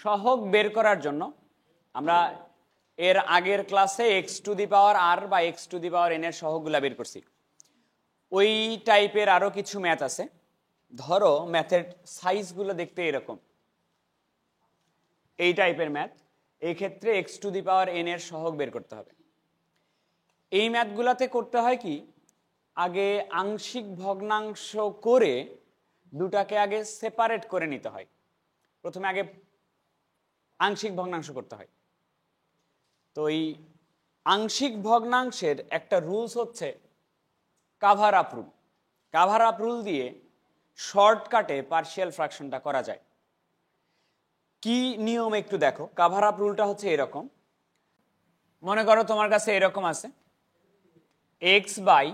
সহগ বের করার জন্য আমরা এর আগের ক্লাসে এক্স টু দি পাওয়ার আর বা x to the power N এর সহগগুলা বের করছি। ওই টাইপের আরো কিছু ম্যাথ আছে। ধরো ম্যাথের সাইজগুলো দেখতে এরকম, এই টাইপের ম্যাথ। এই ক্ষেত্রে x to the power N এর সহগ বের করতে হবে। এই ম্যাথগুলাতে করতে হয় কি, আগে আংশিক ভগ্নাংশ করে দুটাকে আগে সেপারেট করে নিতে হয়। প্রথমে আগে আংশিক ভগ্নাংশ করতে হয়। তো এই আংশিক ভগ্নাংশের একটা রুলস হচ্ছে cover up rule. Cover up rule দিয়ে শর্টকাটে পার্শিয়াল ফ্র্যাকশনটা করা যায়। কি নিয়ম একটু দেখো। কাভার আপ রুলটা হচ্ছে এরকম। মনে করো তোমার কাছে এরকম আছে x by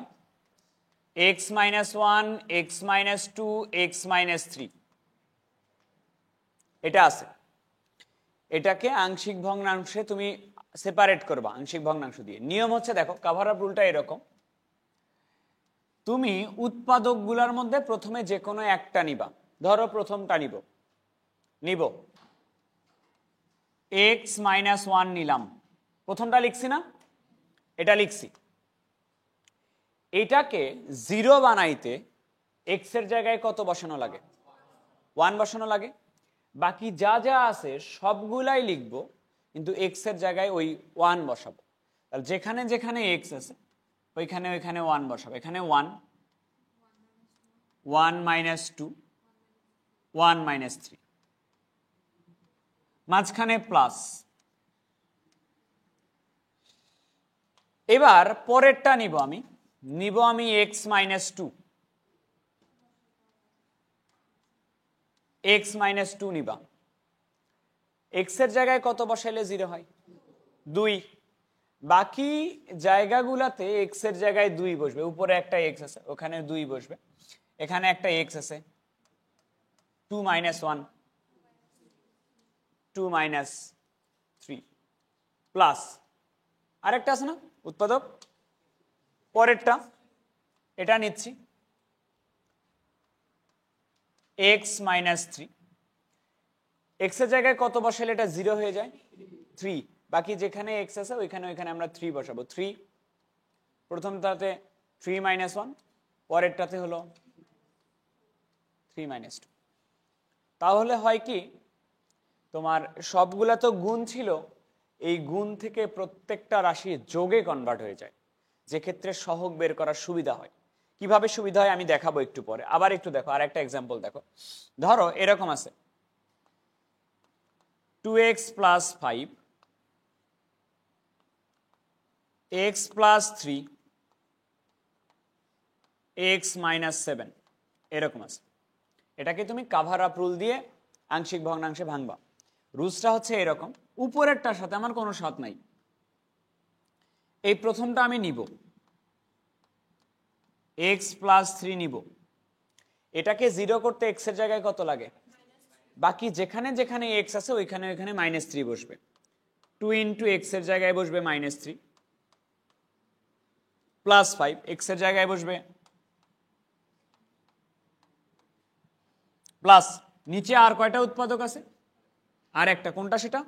x minus one, x minus two, x minus three, এটা আছে। এটাকে আংশিক ভগ্নাংশে তুমি সেপারেট করবা আংশিক ভগ্নাংশ দিয়ে। নিয়ম হচ্ছে দেখো, কাভার আপ রুলটা এরকম। তুমি উৎপাদকগুলোর মধ্যে প্রথমে যে কোনো একটা নিবা। ধরো প্রথমটা নিব এক্স মাইনাস ওয়ান নিলাম। প্রথমটা লিখছি না, এটা লিখছি। এটাকে জিরো বানাইতে এক্স এর জায়গায় কত বসানো লাগে? ওয়ান বসানো লাগে। বাকি যা যা আছে সবগুলাই লিখবো, কিন্তু এক্স এর জায়গায় ওই ওয়ান বসাবো। তাহলে যেখানে যেখানে এক্স আছে ওইখানে ওইখানে ওয়ান বসাবো। এখানে one, one minus two, one minus three, মাঝখানে প্লাস। এবার পরেরটা নিব আমি x minus two. X minus two নিবা। এক্স এর জায়গায় কত বসাইলে জিরো হয়? দুই। বাকি জায়গাগুলাতে এক্স এর জায়গায় দুই বসবে। উপরে একটা এক্স আছে, ওখানে দুই বসবে। এখানে একটা এক্স আছে, two minus one, two minus three, plus আরেকটা আছে না উৎপাদক, পরেরটা এটা নিচ্ছি এক্স মাইনাস থ্রি। এক্স এর জায়গায় কত বসাইলে এটা জিরো হয়ে যায়? থ্রি। বাকি যেখানে এক্স আছে ওইখানে ওইখানে আমরা থ্রি বসাবো। থ্রি, প্রথমটাতে থ্রি মাইনাস ওয়ান, পরেরটাতে হলো থ্রি মাইনাস টু। তাহলে হয় কি, তোমার সবগুলা তো গুণ ছিল, এই গুণ থেকে প্রত্যেকটা রাশি যোগে কনভার্ট হয়ে যায়, যে ক্ষেত্রে সহগ বের করার সুবিধা হয়। কিভাবে সুবিধা হয় আমি দেখাবো একটু পরে। আবার একটু দেখো, আর একটা এক্সাম্পল দেখো। ধরো এরকম আছে 2x plus 5, x plus 3, x minus 7, এরকম আছে। এটাকে তুমি কাভার আপ রুল দিয়ে আংশিক ভগ্নাংশে ভাঙবা। রুলসটা হচ্ছে এরকম, উপরেরটার সাথে আমার কোনো সাথ নাই। এই প্রথমটা আমি নিব, x প্লাস 3 নিব। এটাকে জিরো করতে এক্স এর জায়গায় কত লাগে? বাকি যেখানে যেখানে এক্স আছে ওইখানে ওইখানে মাইনাস থ্রি বসবে। টু ইন্টু এক্স এর জায়গায় বসবে minus three, plus five x এর জায়গায় বসবে প্লাস। নিচে আর কয়টা উৎপাদক আছে? আর একটা, কোনটা সেটা?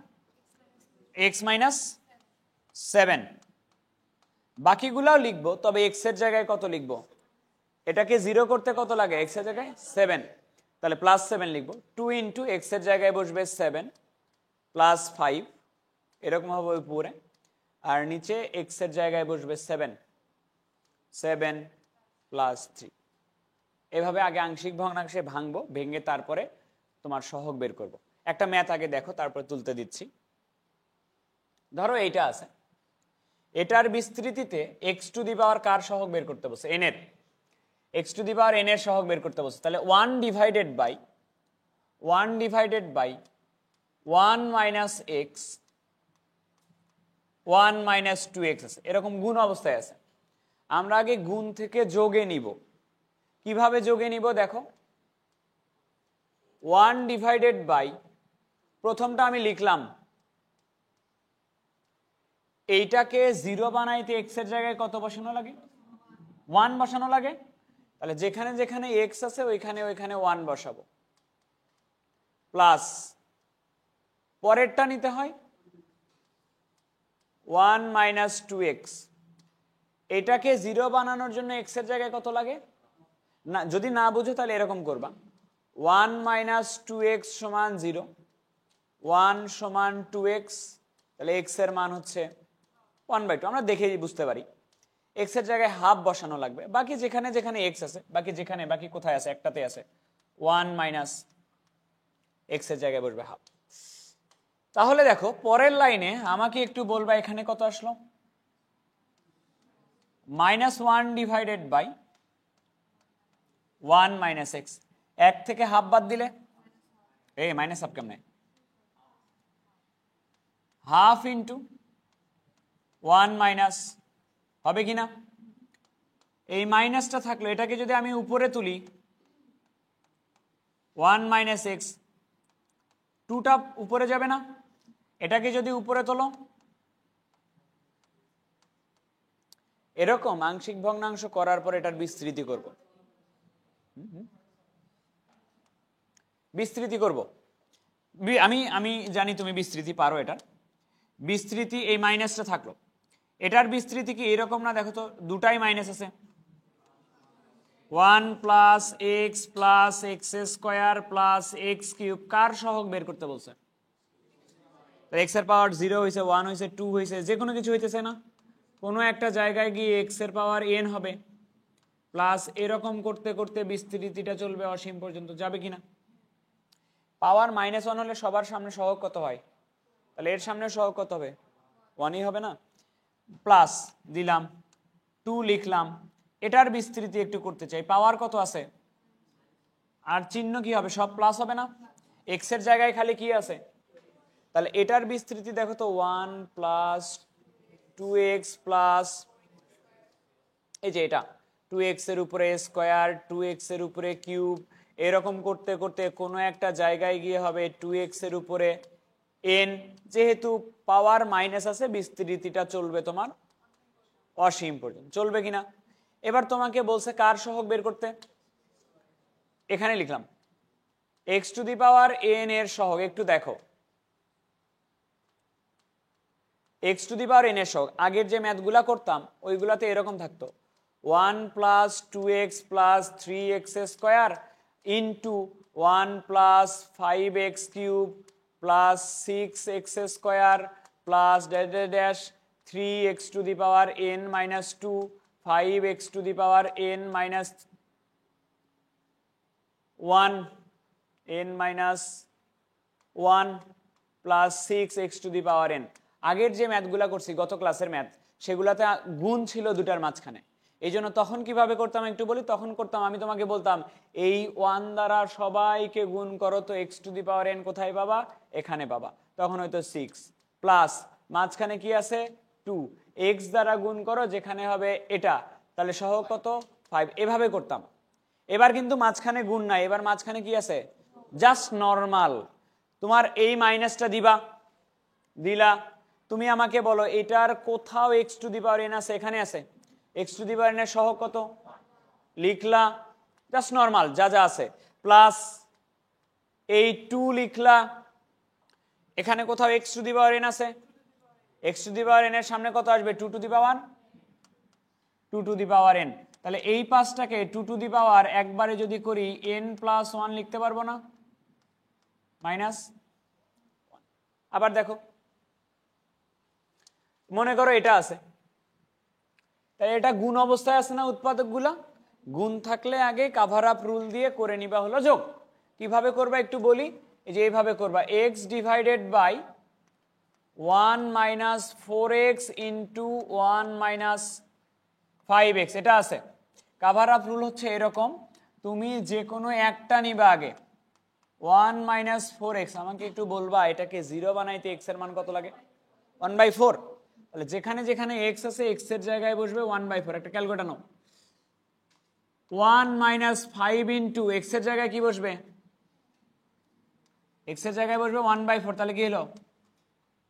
X minus 7। বাকিগুলাও লিখবো, তবে এক্স এর জায়গায় কত লিখবো? এটাকে জিরো করতে কত লাগে? এক্স এর জায়গায় 7, তাহলে প্লাস 7 লিখবো। টু ইন্টু এক্স এর জায়গায় বসবে 7 প্লাস 5, এরকম হবে উপরে। আর নিচে এক্স এর জায়গায় বসবে 7, 7 প্লাস 3। এভাবে আগে আংশিক ভগ্নাংশে ভাঙবো, ভেঙে তারপরে তোমার সহগ বের করব। একটা ম্যাথ আগে দেখো, তারপরে তুলতে দিচ্ছি। ধরো এইটা আছে, এটার বিস্তৃতিতে এক্স টু দি পাওয়ার কার সহগ বের করতে বলছে? এন এর। X to the power N এর সহগ বের করতে বলছে। তাহলে 1 ডিভাইডেড বাই 1 মাইনাস এক্স, 1 মাইনাস 2x আছে, এরকম গুণ অবস্থায় আছে। আমরা আগে গুণ থেকে যোগে নিব। কিভাবে যোগে নিব দেখো, 1 ডিভাইডেড বাই, প্রথমটা আমি লিখলাম, এইটাকে জিরো বানাইতে এক্স এর জায়গায় কত বসানো লাগে? 1 বসানো লাগে। তাহলে যেখানে যেখানে এক্স আছে ওইখানে ওইখানে 1 বসাবো, প্লাস পরেরটা নিতে হয় 1 মাইনাস 2x। এটাকে 0 বানানোর জন্য x এর জায়গায় কত লাগে? না, যদি না বুঝো তাহলে এরকম করবা, 1 মাইনাস 2x সমান 0, 1 সমান 2x, তাহলে x এর মান হচ্ছে 1/2। আমরা দেখেই বুঝতে পারি x এর জায়গায় হাফ বসানো লাগবে, বাকি যেখানে যেখানে x আছে, বাকি কোথায় আছে? একটাতে আছে, 1 মাইনাস x এর জায়গায় বসবে হাফ। তাহলে দেখো পরের লাইনে আমাকে একটু বলবা এখানে কত আসলো? -1 ডিভাইডেড বাই 1 মাইনাস x। 1 থেকে হাফ বাদ দিলে মাইনাস হাফ কেমনে? হাফ ইন্টু 1 মাইনাস, হবে কিনা? এই মাইনাসটা থাকলো, এটাকে যদি আমি উপরে তুলি 1 মাইনাস এক্স, 2টা উপরে যাবে না? এটাকে যদি উপরে তোলো, এরকম আংশিক ভগ্নাংশ করার পর এটার বিস্তৃতি করব। আমি জানি তুমি বিস্তৃতি পারো। এটার বিস্তৃতি এই মাইনাসটা থাকলো, এটার বিস্তৃতি কি এরকম না? দেখো তো, দুটাই মাইনাস আছে। 1 plus X plus X square plus X cube, কার সহগ বের করতে বলছে? এক্স এর পাওয়ার 0 হয়েছে, 1 হয়েছে, 2 হয়েছে, যে কোনো কিছু হইতেছে না, কোনো একটা জায়গায় গিয়ে এক্স এর পাওয়ার n হবে, প্লাস এরকম করতে করতে বিস্তৃতিটা চলবে অসীম পর্যন্ত, যাবে কিনা? পাওয়ার -1 হলে সবার সামনে সহগ কত হয়? তাহলে এর সামনে সহগ কত হবে? 1ই হবে না? প্লাস দিলাম, 2 লিখলাম, এটার বিস্তৃতি একটু করতে চাই, পাওয়ার কত আছে? আর চিহ্ন কি হবে? সব প্লাস হবে না? এক্স এর জায়গায় খালি কি আছে? তাহলে এটার বিস্তৃতি দেখো তো, 1 প্লাস 2x প্লাস, এই যে এটা 2x এর উপরে স্কোয়ার, 2x এর উপরে কিউব, এরকম করতে করতে কোনো একটা জায়গায় গিয়ে হবে 2x এর উপরে n। যেহেতু পাওয়ার মাইনাস আছে, বিস্তৃতিটা চলবে তোমার অসীম পর্যন্ত, চলবে কিনা? এবার তোমাকে বলছে কার সহগ বের করতে, এখানে লিখলাম x to the power n এর সহগ। একটু দেখো, x to the power n এর সহগ, আগের যে ম্যাথগুলা করতাম ওইগুলাতে এরকম থাকতো, 1 plus 2x plus 3x square into 1 plus 5x cube plus 6x square plus dash dash dash 3x to the power n minus 2, 5x to the power n minus 1, n minus 1 plus 6x to the power n। আগের যে ম্যাথগুলা করছি গত ক্লাসের math, সেগুলাতে গুণ ছিল দুটার মাঝখানে, এই জন্য তখন কিভাবে করতাম একটু বলি। তখন করতাম, আমি তোমাকে বলতাম এই 1 দ্বারা সবাইকে গুণ করো, তো x to the power n কোথায় পাবা? এখানে পাবা। তখন হয়তো 6 প্লাস মাঝখানে কি আছে? 2, x দ্বারা গুণ করো যেখানে হবে এটা, তাহলে সহগ কত? 5। এভাবে করতাম। এবার কিন্তু মাঝখানে গুণ নাই, এবার মাঝখানে কি আছে? Just normal. তোমার এই মাইনাসটা দিলা, তুমি আমাকে বলো এটার কোথাও x to the power n আছে? এখানে আছে। x to the power n এর সহগ কত? লিখলা, জাস্ট নরমাল যা যা আছে, প্লাস এই 2 লিখলা, এখানে কোথাও x to the power n আছে? x to the power n এর সামনে কত আসবে? 2 to the power 2 to the power n। তাহলে এই পাঁচটাকে 2 টু দি পাওয়ার একবারে যদি করি n প্লাস 1 লিখতে পারবো না? মাইনাস। আবার দেখো, মনে করো এটা আছে, তাই এটা গুণ অবস্থায় আছে না? উৎপাদকগুলা গুণ থাকলে আগে কাভার আপ রুল দিয়ে করে নিবা হলো যোগ। কিভাবে করবা একটু বলি, এই যে এইভাবে করবা, x divided by 1 minus 4x into 1 minus 5x, এটা আছে। কাভার আপ রুল হচ্ছে এরকম, তুমি যে কোনো একটা নিবা আগে, 1 মাইনাস 4x, আমাকে একটু বলবা এটাকে 0 বানাইতে x এর মান কত লাগে? 1/4। তাহলে যেখানে যেখানে x আছে x এর জায়গায় বসবে 1/4। একটা ক্যালকুলেটর নাও, 1 মাইনাস 5 ইন্টু x এর জায়গায় কি বসবে? x এর জায়গায় বসবে 1/4, তাহলে কি হলো?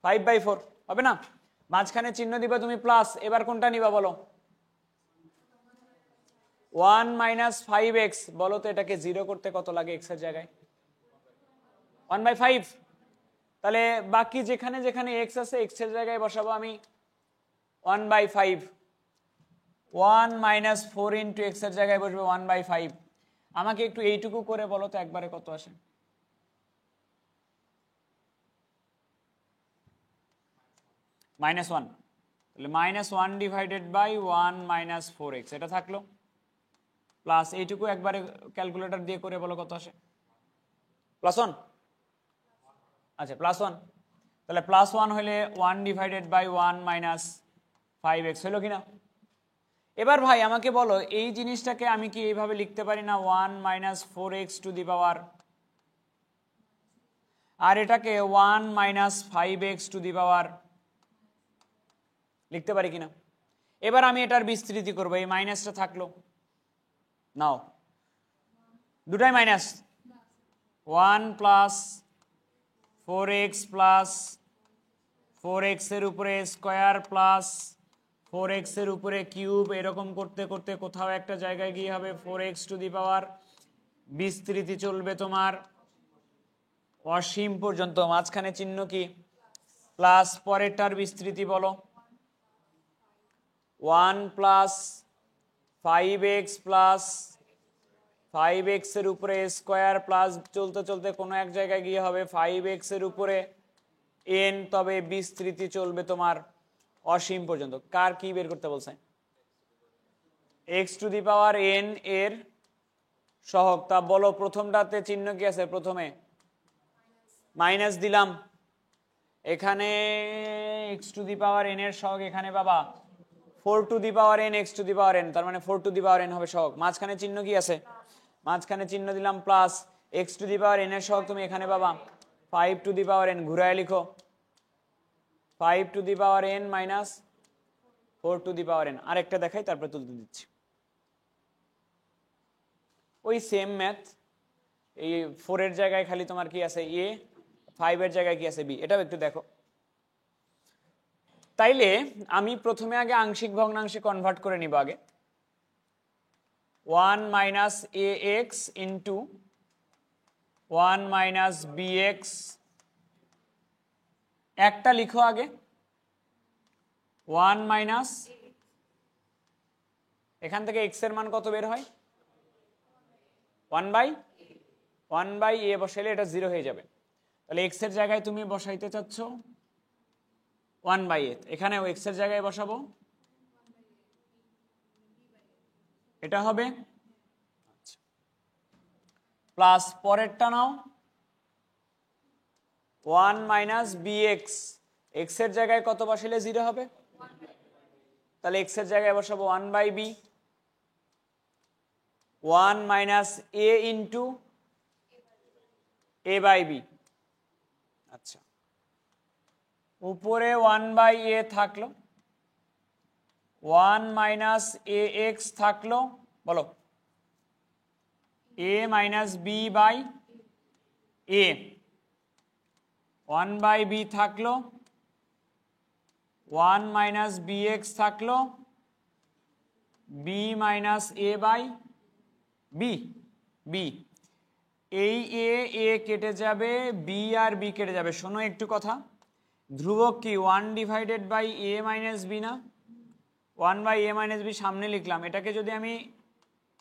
5/4 হবে না? মাঝখানে চিহ্ন দিবা তুমি প্লাস, এবার কোনটা নিবা বলো? 1 মাইনাস 5x, বলো তো এটাকে 0 করতে কত লাগে x এর জায়গায়? 1/5। তাহলে বাকি যেখানে যেখানে এক্স আছে এক্স এর জায়গায় বসাবো আমি 1/5, 1 মাইনাস 4 ইন্টু এক্স এর জায়গায় বসবে 1/5। আমাকে একটু এইটুকু করে বলো তো একবারে কত আসে? -1, তাহলে -1 ডিভাইডেড বাই 1 মাইনাস 4x এটা থাকলো, প্লাস এইটুকু একবারে ক্যালকুলেটর দিয়ে করে বলো কত আসে? +1, আচ্ছা +1, তাহলে +1 হলে 1 ডিভাইডেড বাই 1 মাইনাস 5x হলো কিনা? এবার ভাই আমাকে বলো এই জিনিসটাকে আমি কি এইভাবে লিখতে পারি না 1 মাইনাস 4x টু দি পাওয়ার, আর এটাকে 1 মাইনাস 5x টু দি পাওয়ার লিখতে পারি কিনা? এবার আমি এটার বিস্তৃতি করবো, এই মাইনাসটা থাকলো, নাও দুটাই minus, 1 plus 4x plus 4x এর উপরে স্কোয়ার প্লাস 4x এর উপরে কিউব, এরকম করতে করতে কোথাও একটা জায়গায় গিয়ে হবে 4x টু দি পাওয়ার, বিস্তৃতি চলবে তোমার অসীম পর্যন্ত, মাঝখানে চিহ্ন কি প্লাস, পরেরটার বিস্তৃতি বলো 1 প্লাস 5x প্লাস 5x এর উপরে স্কোয়ার প্লাস চলতে চলতে কোনো এক জায়গায় গিয়ে হবে 5x এর উপরে n, তবে বিস্তৃতি চলবে তোমার অসীম পর্যন্ত। কার কি বের করতে বলছে? x to the power n এর সহগ। তা বলো প্রথমটাতে চিহ্ন কি আছে? প্রথমে মাইনাস দিলাম, এখানে x to the power n এর সহগ এখানে বাবা 4 to the power n x to the power n, তার মানে 4 টু দি পাওয়ার n হবে সহগ। মাঝখানে চিহ্ন কি আছে? মাঝখানে চিহ্ন দিলাম plus, x to the power n এর সহগ তুমি এখানে পাবা 5 টু দি পাওয়ার n, ঘুরায় লিখো 5 to the power n minus 4 to the power n। আরেকটা দেখাই তারপরে তুলতে দিচ্ছি, ওই সেম ম্যাথ, এই 4 এর জায়গায় খালি তোমার কি আছে a, 5 এর জায়গায় কি আছে b, এটাও একটু দেখো। তাইলে আমি প্রথমে আগে আংশিক ভগ্নাংশে কনভার্ট করে নিব আগে, 1 minus ax into 1 minus bx, একটা লিখো আগে 1 মাইনাস, এখান থেকে x এর মান কত বের হয়? 1/a বসাইলে এটা 0 হয়ে যাবে, তাহলে x এর জায়গায় তুমি বসাইতে চাচ্ছ 1/a, এখানেও x এর জায়গায় বসাবো, এটা হবে প্লাস, পরেরটা নাও 1 মাইনাস bx, x এর জায়গায় কত বসাইলে 0 হবে? তাহলে x এর জায়গায় বসাবো 1/b, 1 minus a into a/b। আচ্ছা, উপরে 1/a থাকলো, 1 মাইনাস ax থাকলো, বলো a minus b by a, 1/b থাকলো, 1 মাইনাস bx থাকলো, b minus a by b, এই a কেটে যাবে, b আর b কেটে যাবে। শোনো একটু কথা, ধ্রুবক কি 1 divided by a minus b না? 1/a মাইনাস b সামনে লিখলাম, এটাকে যদি আমি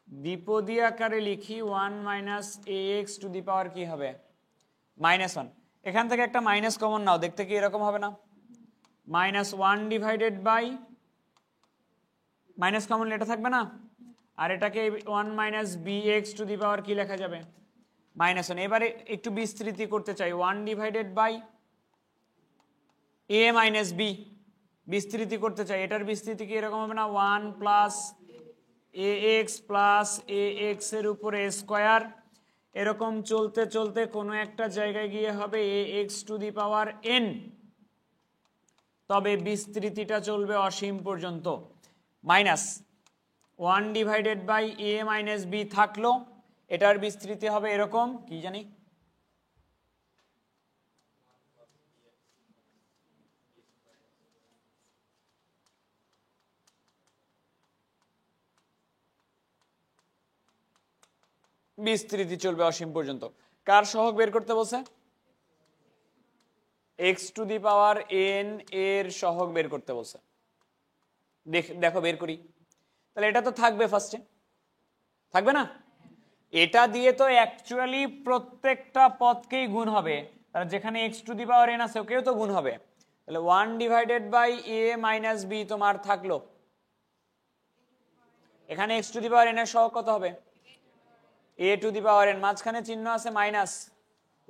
দ্বিপদী আকারে লিখি 1 মাইনাস ax টু দি পাওয়ার কি হবে? -1। এখান থেকে একটা মাইনাস কমন নাও, দেখতে কি এরকম হবে না? -1 ডিভাইডেড বাই, মাইনাস কমন এটা থাকবে না, আর এটাকে 1 মাইনাস bx টু দি পাওয়ার কি লেখা যাবে? -1। এবারে একটু বিস্তৃতি করতে চাই, 1 divided by a minus b, বিস্তৃতি করতে চাই, এটার বিস্তৃতি কি এরকম হবে না? 1 প্লাস ax প্লাস ax এর উপরে স্কোয়ার, এরকম চলতে চলতে কোনো একটা জায়গায় গিয়ে হবে ax to the power n, তবে বিস্তৃতিটা চলবে অসীম পর্যন্ত। Minus 1 divided by a minus b থাকলো, এটার বিস্তৃতি হবে এরকম, কি জানি বিস্তৃতি চলবে অসীম পর্যন্ত। কার সহগ বের করতে বলছে? X to the power N এর সহগ বের করতে বলছে। দেখো বের করি। তাহলে এটা তো থাকবে ফার্স্টে, থাকবে না? এটা দিয়ে তো অ্যাকচুয়ালি প্রত্যেকটা পদকেই গুণ হবে, তাহলে যেখানে x to the power n আছে ওকেও তো গুণ হবে। তাহলে 1 divided by a minus b তোমার থাকলো। এখানে x to the power N এর সহগ কত হবে? এ টু দি পাওয়ার এন, মাঝখানে চিহ্ন আছে minus.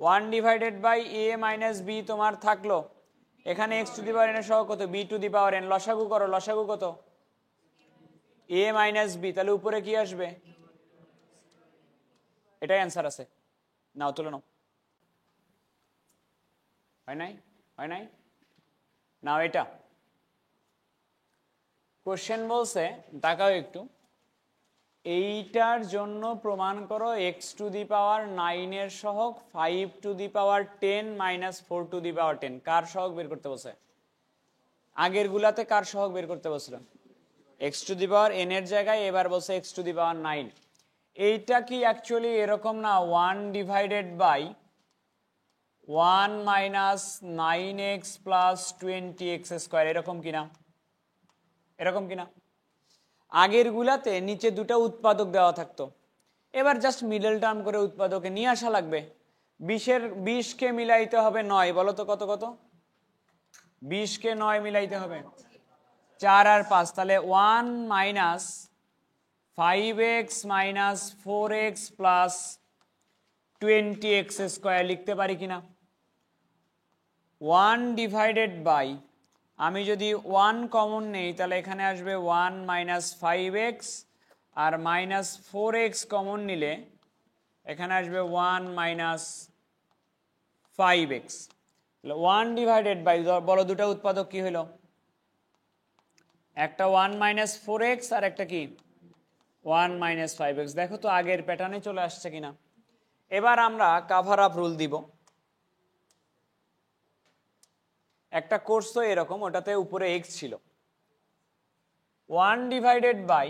1 divided by a minus b তোমার থাকলো। এখানে x to the power N এর সহগ কত? B to the power n. লসাগু করো, লসাগু কত? A minus b. তাহলে উপরে কি আসবে? এটাই অ্যান্সার আছে। নাও তুলে নাও। হয় নাই? হয় নাই? নাও এটা কোশ্চেন বলছে, তাকাও একটু। এইটার জন্য প্রমাণ করো এক্স টু দি পাওয়ার 9 এর সহগ 5 to the power 10 minus 4 to the power 10। কার সহগ বের করতে বলছে? আগের গুলাতে কার সহগ বের করতে বলছিল? X to the power N এর জায়গায় এবার বলছে এক্স টু দি পাওয়ার 9। এইটা কি অ্যাকচুয়ালি এরকম না? 1 divided by 1 minus 9x plus 20x square, এরকম কিনা? এরকম কিনা? আগের গুলাতে নিচে দুটো উৎপাদক দেওয়া থাকতো, এবার জাস্ট মিডল টার্ম করে উৎপাদকে নিয়ে আসা লাগবে। 20 কে মিলাইতে হবে 9, বলো তো কত কত? 20 কে 9 মিলাইতে হবে 4 আর 5, তাহলে 1 minus 5x minus 4x plus 20x square লিখতে পারি কিনা? 1 ডিভাইডেড বাই, আমি যদি 1 কমন নেই তাহলে এখানে আসবে 1 মাইনাস 5x, আর মাইনাস 4x কমন নিলে এখানে আসবে 1 মাইনাস 5x। 1 ডিভাইডেড বাই, বলো দুটো উৎপাদক কি হলো? একটা 1 মাইনাস 4x আর একটা কি 1 মাইনাস 5x। দেখো তো আগের প্যাটার্নে চলে আসছে কিনা। এবার আমরা কাভার আপ রুল দিব। একটা কোর্স তো এরকম, ওটাতে উপরে x ছিল। 1 divided by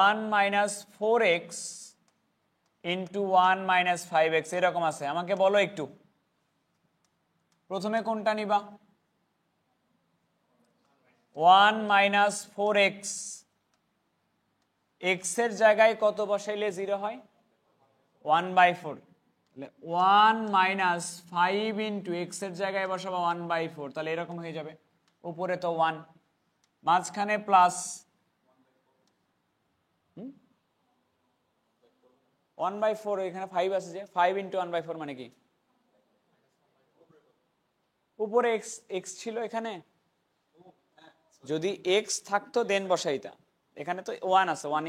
1 minus 4x into 1 minus 5x এরকম আছে। আমাকে বলো একটু প্রথমে কোনটা নিবা? 1 মাইনাস 4x, x এর জায়গায় কত বসাইলে 0 হয়? 1/4। 1 মাইনাস 5 ইন্টু এক্স এর জায়গায় বসাবো 1/4, তাহলে এরকম হয়ে যাবে। উপরে তো 1, মাঝখানে প্লাস 1/4, এখানে 5 আছে যে 5 ইন্টু 1/4 মানে কি? উপরে এক্স ছিল, এখানে যদি এক্স থাকতো দেন বসাইতা। এখানে তো 1 আছে, 1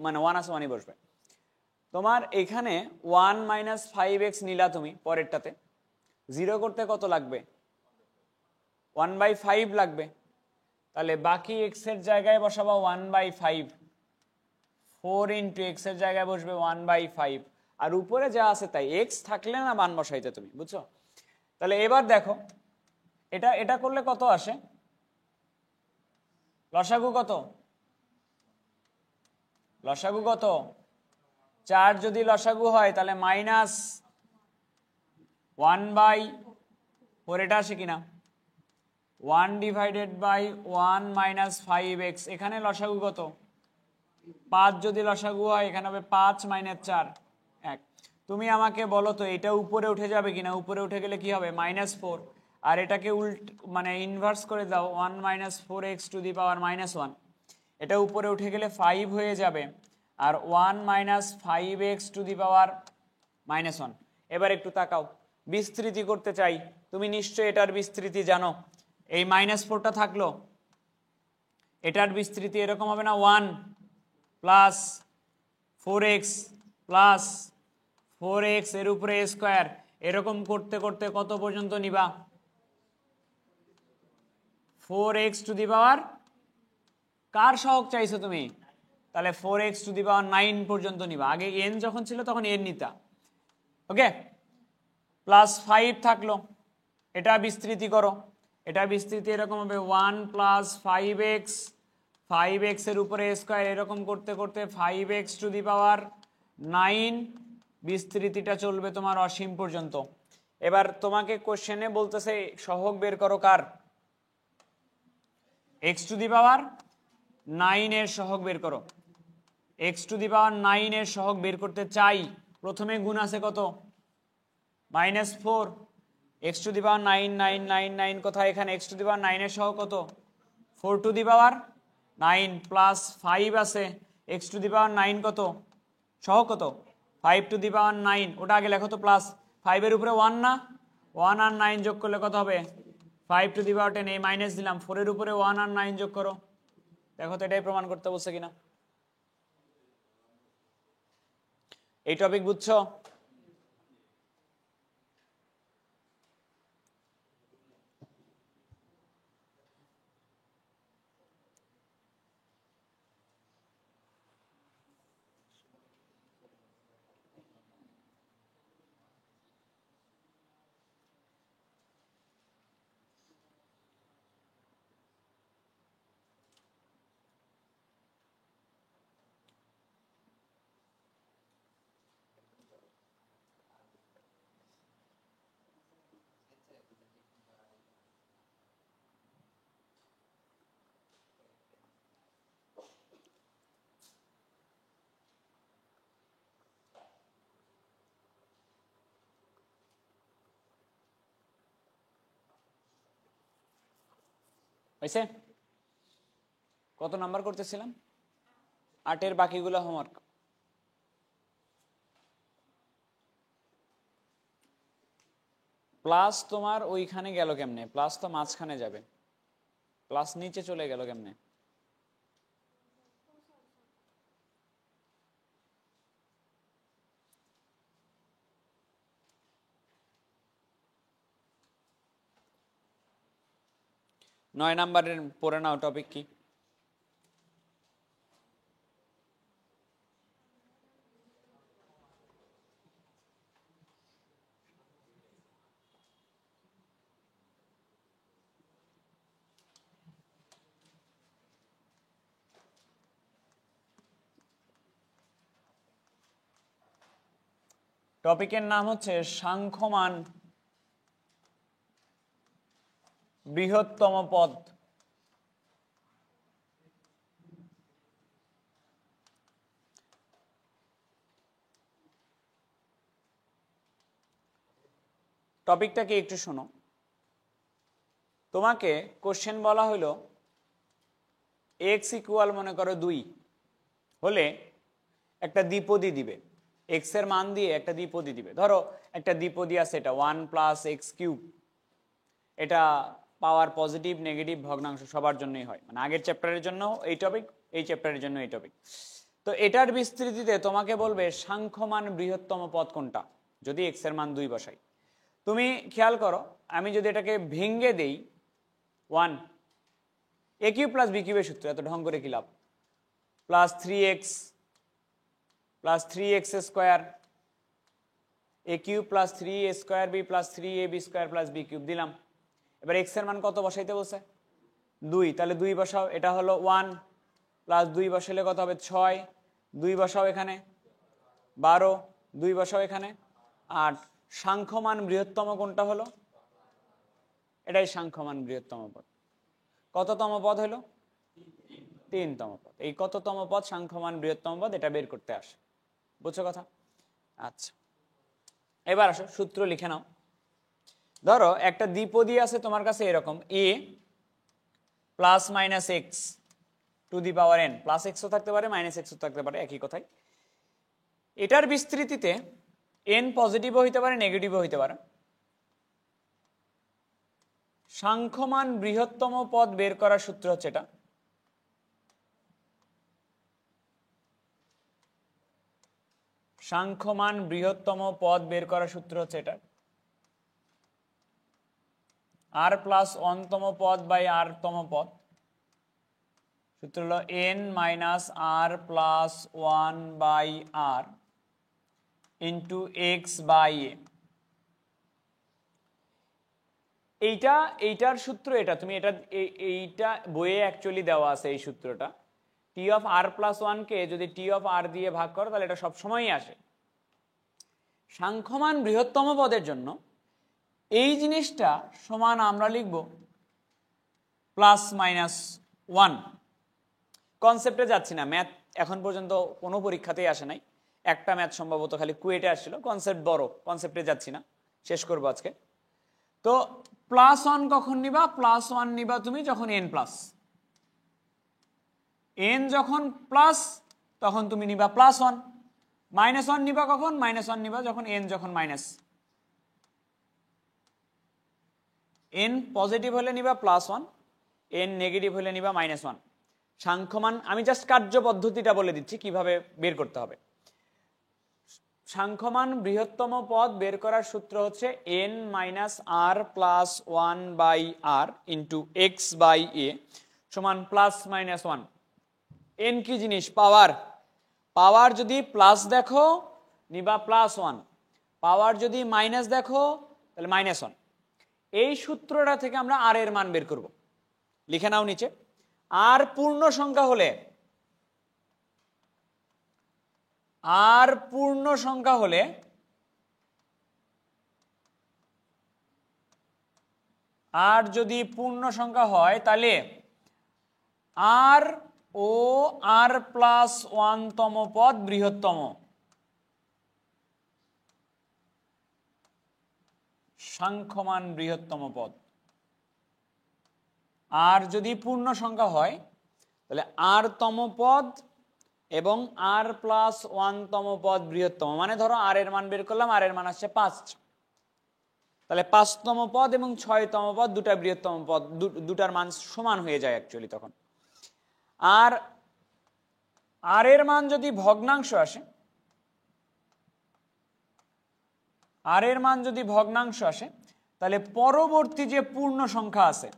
মানে 1 আছে 1ই বসবে। তোমার এখানে 1 মাইনাস 5x নিলা তুমি, পরেরটাতে 0 করতে কত লাগবে? 1/5 লাগবে। তাহলে বাকি x এর জায়গায় বসাবো 1/5, 4 ইন্টু এক্স এর জায়গায় বসবে 1/5, আর উপরে যা আছে তাই। x থাকলে না মান বসাইতে তুমি, বুঝছো? তাহলে এবার দেখো এটা করলে কত আসে? লসাগু কত? লসাগু কত? 4 যদি লসাগু হয় তাহলে মাইনাস 1/4, এটা আসে কিনা? 1 ডিভাইডেড বাই 1 মাইনাস 5x, এখানে লসাগু কত? 5 যদি লসাগু হয় এখানে হবে 5 মাইনাস 4, 1। তুমি আমাকে বলো তো এটা উপরে উঠে যাবে কিনা? উপরে উঠে গেলে কি হবে? -4। আর এটাকে মানে ইনভার্স করে দাও, 1 মাইনাস 4x টু দি পাওয়ার -1, এটা উপরে উঠে গেলে 5 হয়ে যাবে, আর 1 মাইনাস 5x টু দি পাওয়ার -1। এবার একটু তাকাও, বিস্তৃতি করতে চাই। তুমি নিশ্চয়ই এটার বিস্তৃতি জানো। এই -4টা থাকলো, এটার বিস্তৃতি এরকম হবে না? 1 প্লাস 4x প্লাস 4x এর উপরে স্কোয়ার, এরকম করতে করতে কত পর্যন্ত নিবা? 4x টু দি পাওয়ার, কার সহগ চাইছো তুমি? তাহলে 4x টু দি পাওয়ার 9 পর্যন্ত নিবা। আগে n যখন ছিল তখন n নিতা। ওকে, প্লাস 5 থাকলো, এটা বিস্তৃতি করো। এটা বিস্তৃতি এরকম হবে 1 প্লাস 5x এর উপরে স্কোয়ার, এরকম করতে করতে 5x টু দি পাওয়ার 9, বিস্তৃতিটা চলবে তোমার অসীম পর্যন্ত। এবার তোমাকে কোশ্চেনে বলতেছে সহগ বের করো কার, এক্স টু দি পাওয়ার 9 এর সহগ বের করো। এক্স টু দি পাওয়ার 9 এর সহগ বের করতে চাই, প্রথমে গুণ আছে কত, -4। এক্স টু দি পাওয়ার 9 9 9 9 কোথায়, এখানে এক্স টু দি পাওয়ার 9 এর সহগ কত, 4 টু দি পাওয়ার 9 প্লাস 5 আছে, এক্স টু দি পাওয়ার 9 কত, সহগ কত, 5 টু দি পাওয়ার 9, ওটা আগে লেখো তো, প্লাস 5 এর উপরে 1 না, 1 আর 9 যোগ করলে কত হবে, 5 টু দি পাওয়ার 10, এই মাইনাস দিলাম, 4 এর উপরে 1 আর 9 যোগ করো, দেখো তো এটাই প্রমাণ করতে বলছে কিনা। এই টপিক বুঝছো? হয়েছে? কত নাম্বার করতেছিলাম? 8 এর বাকিগুলো হোমওয়ার্ক। প্লাস তোমার ওইখানে গেল কেমনে, প্লাস তো মাঝখানে যাবে, প্লাস নিচে চলে গেল কেমনে? নয় নাম্বারের পড়ে নাও টপিক কি? টপিকের নাম হচ্ছে সাংখ্যমান বৃহত্তম পদ। টপিকটাকে একটু শোনো। তোমাকে কোশ্চেন বলা হলো এক্স ইকুয়াল মনে করো 2 হলে একটা দ্বিপদী দিবে, এক্স এর মান দিয়ে একটা দ্বিপদী দিবে। ধরো একটা দ্বিপদী আছে, এটা 1 প্লাস এক্স কিউব, এটা পাওয়ার পজিটিভ নেগেটিভ ভগ্নাংশ সবার জন্যই হয়, মানে আগের চ্যাপ্টারের জন্য এই টপিক, এই চ্যাপ্টারের জন্য এই টপিক। তো এটার বিস্তৃতিতে তোমাকে বলবে সাংখ্যমান বৃহত্তম পদ কোনটা, যদি এক্স এর মান 2 বসাই। তুমি খেয়াল করো, আমি যদি এটাকে ভেঙে দেই 1, এ কিউব প্লাস বি কিউবের সূত্র, এত ঢং করে কি লাভ, plus 3x plus 3x square a cube plus 3a square B plus 3ab square plus B cube দিলাম। এবার এক্স এর মান কত বসাইতে বলছে, 2, তাহলে 2 বসাও, এটা হলো 1 প্লাস 2 বসাইলে কত হবে 6, 2 বসাও এখানে 12, 2 বসাও এখানে 8। সাংখ্যমান বৃহত্তম কোনটা হলো, এটাই সাংখ্যমান বৃহত্তম পদ। কততম পদ হলো, 3তম পদ। এই কততম পদ সাংখ্যমান বৃহত্তম পদ, এটা বের করতে আসে, বুঝছো কথা? আচ্ছা, এবার আসো সূত্র লিখে নাও। ধরো একটা দ্বিপদী আছে তোমার কাছে এরকম, a plus minus x to the power n, plus এক্সও থাকতে পারে মাইনাস এক্সও থাকতে পারে, একই কথাই। এটার বিস্তৃতিতে এন পজিটিভও হইতে পারে নেগেটিভও হইতে পারে। সাংখ্যমান বৃহত্তম পদ বের করার সূত্র হচ্ছে এটা, সাংখ্যমান বৃহত্তম পদ বের করার সূত্র হচ্ছে এটা, আর প্লাস 1তম পদ বাই আর তম পদ। সূত্র হলো n minus r plus 1 by r into x by a. এইটার সূত্র এটা, তুমি এটা এইটা বইয়ে অ্যাকচুয়ালি দেওয়া আছে এই সূত্রটা। টি অফ আর প্লাস 1 কে যদি টি অফ আর দিয়ে ভাগ করো তাহলে এটা সবসময়ই আসে। সাংখ্যমান বৃহত্তম পদের জন্য এই জিনিসটা সমান আমরা লিখব প্লাস মাইনাস 1। কনসেপ্টে যাচ্ছি না, ম্যাথ এখন পর্যন্ত কোনো পরীক্ষাতেই আসে নাই, একটা ম্যাথ সম্ভবত খালি কুয়েটে আসছিল, কনসেপ্ট বড়, কনসেপ্টে যাচ্ছি না, শেষ করবো আজকে। তো প্লাস 1 কখন নিবা? প্লাস 1 নিবা তুমি যখন n প্লাস, n যখন প্লাস তখন তুমি নিবা প্লাস 1। মাইনাস 1 নিবা কখন? মাইনাস 1 নিবা যখন n যখন মাইনাস। n পজিটিভ হলে নিবা প্লাস 1, n নেগেটিভ হলে নিবা মাইনাস 1। সাংখ্যমান, আমি জাস্ট কার্য পদ্ধতিটা বলে দিচ্ছি কিভাবে বের করতে হবে। সাংখ্যমান বৃহত্তম পদ বের করার সূত্র হচ্ছে n minus r plus 1 by r into x by a সমান প্লাস মাইনাস 1। n কি জিনিস? পাওয়ার। পাওয়ার যদি প্লাস দেখো নিবা প্লাস 1, পাওয়ার যদি মাইনাস দেখো তাহলে মাইনাস 1। এই সূত্রটা থেকে আমরা আর এর মান বের করব। লিখে নাও নিচে। আর পূর্ণ সংখ্যা হলে, আর পূর্ণ সংখ্যা হলে আর যদি পূর্ণ সংখ্যা হয় তাহলে আর ও আর প্লাস 1 তম পদ বৃহত্তম। সাংখ্যমান বৃহত্তম পদ। আর যদি পূর্ণ সংখ্যা হয় তাহলে আর তম পদ এবং আর প্লাস 1 তম পদ বৃহত্তম। মানে ধরো আর এর মান বের করলাম, আর এর মান আসছে 5, তাহলে 5 তম পদ এবং 6 তম পদ দুটা বৃহত্তম পদ, দুটার মান সমান হয়ে যায় অ্যাকচুয়ালি তখন। আর আর এর মান যদি ভগ্নাংশ আসে, আর এর মান যদি ভগ্নাংশ আসে তাহলে পরবর্তী যে পূর্ণ সংখ্যা আছে,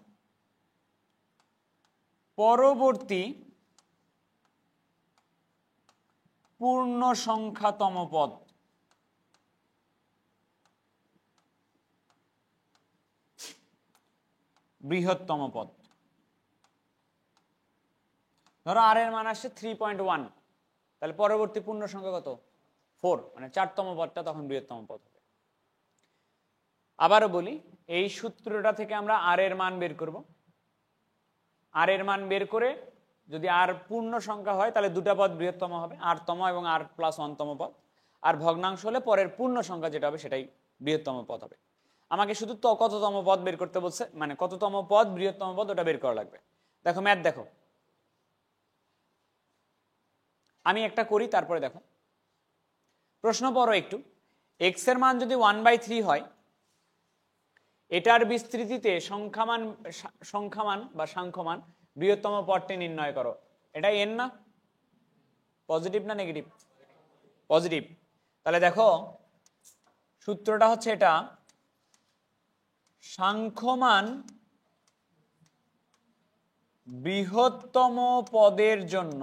পরবর্তী পূর্ণ সংখ্যাতম পদ, বৃহত্তম পদ। ধরো আর এর মান আসছে 3.1, তাহলে পরবর্তী পূর্ণ সংখ্যা কত? 4, মানে 4তম পদটা তখন বৃহত্তম পদ হবে। আবারও বলি, এই সূত্রটা থেকে আমরা আর এর মান বের করব। আর এর মান বের করে যদি আর পূর্ণ সংখ্যা হয় তাহলে দুটা পদ বৃহত্তম হবে, আর তম এবং আর প্লাস 1 তম পদ। আর ভগ্নাংশ হলে পরের পূর্ণ সংখ্যা যেটা হবে সেটাই বৃহত্তম পদ হবে। আমাকে শুধু তো কততম পদ বের করতে বলছে, মানে কততম পদ বৃহত্তম পদ ওটা বের করা লাগবে। দেখো ম্যাথ দেখো, আমি একটা করি তারপরে দেখো। প্রশ্ন পড়ো একটু। এক্স এর মান যদি 1/3 হয়, এটার বিস্তৃতিতে সংখ্যামান বা সাংখ্যমান বৃহত্তম পদটি নির্ণয় করো। এটা এন না? পজিটিভ না নেগেটিভ? পজিটিভ। তাহলে দেখো সূত্রটা হচ্ছে এটা, সাংখ্যমান বৃহত্তম পদের জন্য,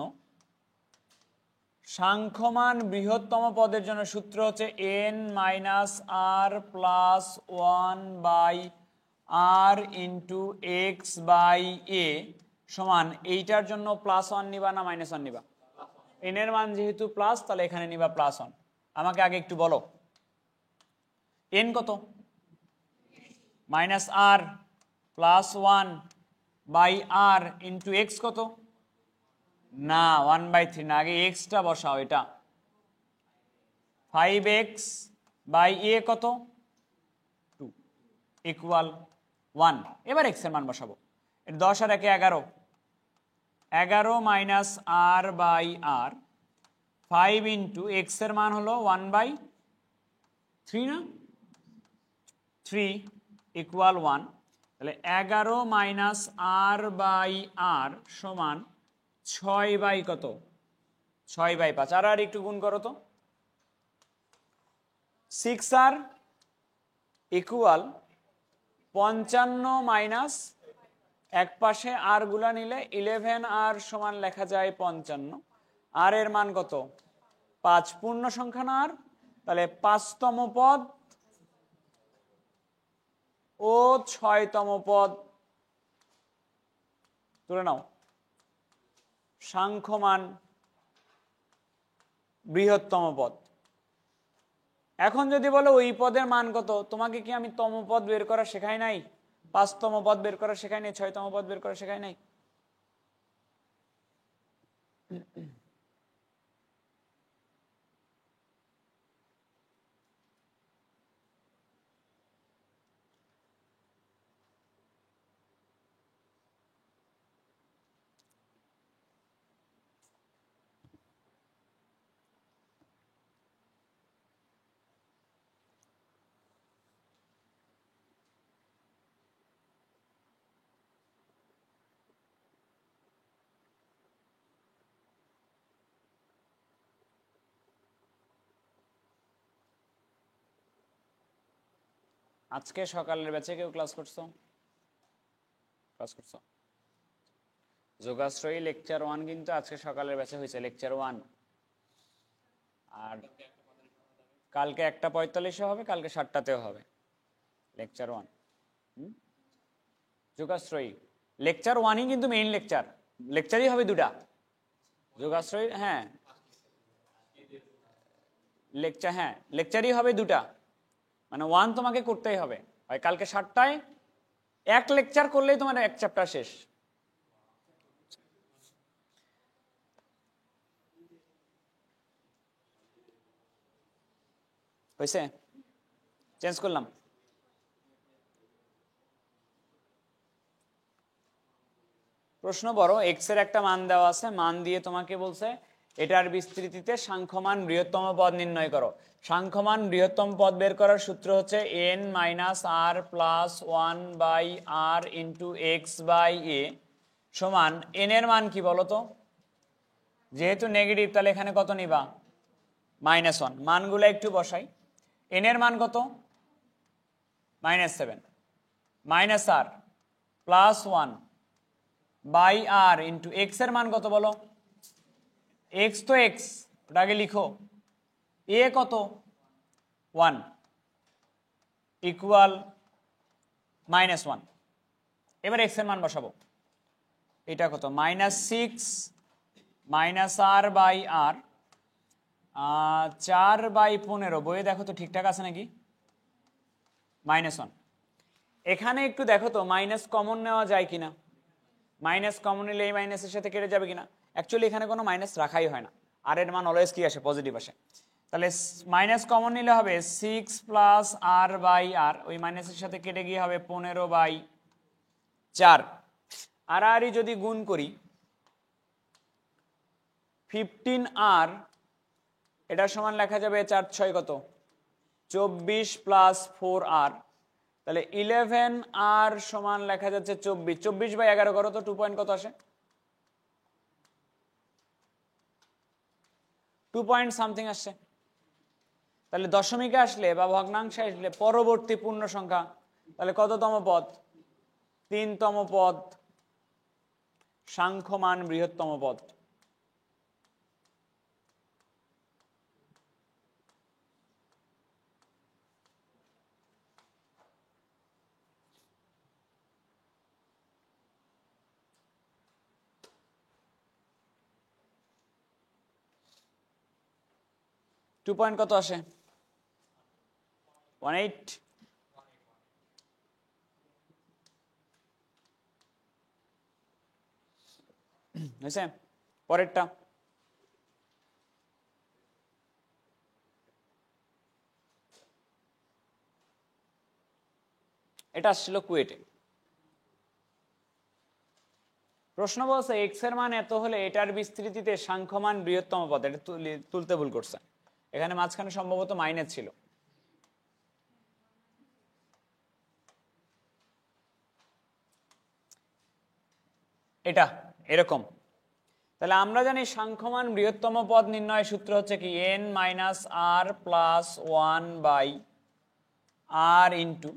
সাংখ্যমান বৃহত্তম পদের জন্য সূত্র হচ্ছে n minus r plus 1 by r into x by a সমান, এইটার জন্য প্লাস 1 নিবা না মাইনাস 1 নিবা? n এর মান যেহেতু প্লাস তাহলে এখানে নিবা প্লাস 1। আমাকে আগে একটু বলো n কত? Minus r plus 1 by r into x কত? না 1/3 না, আগে এক্সটা বসাও। এটা 5x বাই এ কত? 2 ইকুয়াল 1। এবার এক্স এর মান বসাবো। এটা 10 আর 1 11, 11 minus r by r 5 into x এর মান হলো 1/3 না, 3 ইকুয়াল 1। তাহলে 11 মাইনাস আর বাই আর সমান 6 বাই কত? 6/5। আর একটু গুণ করো তো। 6r ইকুয়াল 55 মাইনাস এক পাশে আর গুলা নিলে 11r সমান লেখা যায় 55। আর এর মান কত? 5। পূর্ণ সংখ্যা না আর, তাহলে 5তম পদ ও 6তম পদ তুলে নাও। সাংখ্যমান বৃহত্তম পদ। এখন যদি বলো ওই পদের মান কত, তোমাকে কি আমি তম পদ বের করা শেখাই নাই? 5তম পদ বের করা শেখাই নাই? 6তম পদ বের করা শেখাই নাই? আজকে সকালের ব্যাচে কেউ ক্লাস করছো? ক্লাস করছো? যোগাশ্রয়ী লেকচার 1 কিন্তু আজকে সকালের ব্যাচে হয়েছে, লেকচার 1। আর কালকে 1:45 হবে, কালকে 7টাতেও হবে লেকচার 1। যোগাশ্রয়ী লেকচার 1ই কিন্তু মেইন লেকচার, লেকচারই হবে 2টা যোগাশ্রয়ী। হ্যাঁ লেকচার, হ্যাঁ লেকচারই হবে 2টা, মানে 1 তোমাকে করতেই হবে। হয় কালকে 7টায় এক লেকচার করলেই তোমার এক চ্যাপ্টার শেষ। হয়েছে? চেঞ্জ করলাম। প্রশ্ন বড়, এক্স এর একটা মান দেওয়া আছে, মান দিয়ে তোমাকে বলছে এটার বিস্তৃতিতে সাংখ্যমান বৃহত্তম পদ নির্ণয় করো। সাংখ্যমান বৃহত্তম পদ বের করার সূত্র হচ্ছে n minus r plus 1/r into x by a সমান n এর মান কি বলো তো? যেহেতু নেগেটিভ তাহলে এখানে কত নিবা? -1। মানগুলো একটু বসাই। n এর মান কত? -7 minus r plus 1/r into x এর মান কত বলো? এক্স তো এক্স, ওটাকে লিখো। এ কত? 1 ইকুয়াল -1। এবার এক্স এর মান বসাবো। এটা কত? -6 মাইনাস আর বাই আর 4/15। বইয়ে দেখো তো ঠিকঠাক আছে নাকি? -1। এখানে একটু দেখো তো মাইনাস কমন নেওয়া যায় কিনা। মাইনাস কমন নিলে এই মাইনাসের সাথে কেটে যাবে কিনা। অ্যাকচুয়ালি এখানে কোনো মাইনাস রাখাই হয় না, আর এর মান অলওয়েজ কি আসে? পজিটিভ আসে। তাহলে মাইনাস কমন নিলে হবে 6 প্লাস আর বাই আর, ওই মাইনাসের সাথে কেটে গিয়ে হবে 15/4। আর আরই যদি গুণ করি 15r, এটা সমান লেখা যাবে 4 6 কত? 24 প্লাস 4r, তাহলে 11r সমান লেখা যাচ্ছে 24। 24/11 করো তো 2 পয়েন্ট কত আসে? 2 পয়েন্ট সামথিং আসছে। তাহলে দশমিকে আসলে বা ভগ্নাংশে আসলে পরবর্তী পূর্ণ সংখ্যা, তাহলে কততম পদ? 3তম পদ, সাংখ্যমান বৃহত্তম পদ। টু পয়েন্ট কত আসে? 18। হয়েছে? পরেরটা এটা আসছিল কুয়েটে। প্রশ্ন বলছে এক্স এর মান এত হলে এটার বিস্তৃতিতে সাংখ্যমান বৃহত্তম পদ। এটা তুলতে ভুল করছে, এখানে মাঝখানে সম্ভবত মাইনাস ছিল। এটা এরকম। তাহলে আমরা জানি সাংখ্যমান বৃহত্তম পদ নির্ণয়ের সূত্র হচ্ছে কি? n minus r plus 1/r into